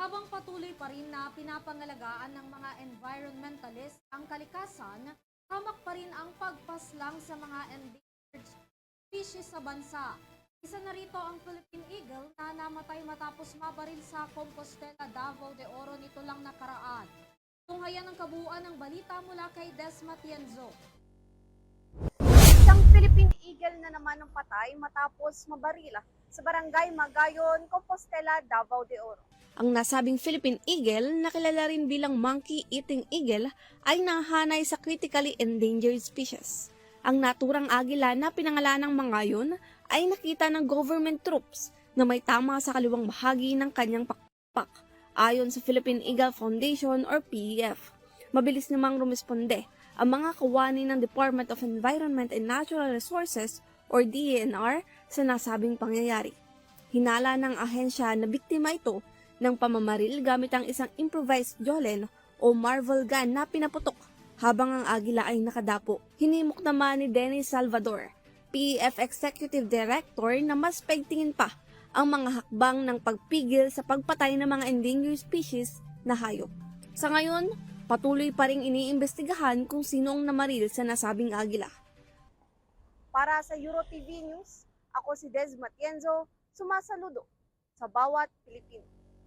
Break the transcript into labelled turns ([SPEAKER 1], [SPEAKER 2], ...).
[SPEAKER 1] Habang patuloy pa rin na pinapangalagaan ng mga environmentalist ang kalikasan, hamak pa rin ang pagpaslang sa mga endangered species sa bansa. Isa na rito ang Philippine Eagle na namatay matapos mabaril sa Compostela, Davao de Oro nito lang nakaraan. Tunghayan ang kabuuan ng balita mula kay Des Matienzo.
[SPEAKER 2] Isang Philippine Eagle na naman ang patay matapos mabarila sa barangay Magayon, Compostela, Davao de Oro.
[SPEAKER 3] Ang nasabing Philippine Eagle, na kilala rin bilang monkey-eating eagle, ay nahanay sa critically endangered species. Ang naturang agila na pinangalan ng Magayon ay nakita ng government troops na may tama sa kaliwang bahagi ng kanyang pakpak, ayon sa Philippine Eagle Foundation or PEF. Mabilis namang rumisponde ang mga kawani ng Department of Environment and Natural Resources or DENR sa nasabing pangyayari. Hinala ng ahensya na biktima ito ng pamamaril gamit ang isang improvised jolen o marvel gun na pinaputok habang ang agila ay nakadapo. Hinimok naman ni Dennis Salvador, PEF Executive Director, na mas paigtingin pa ang mga hakbang ng pagpigil sa pagpatay ng mga endangered species na hayop. Sa ngayon, patuloy pa ring iniimbestigahan kung sino ang namaril sa nasabing agila.
[SPEAKER 2] Para sa EuroTV News, ako si Des Matienzo, sumasaludo sa bawat Pilipino.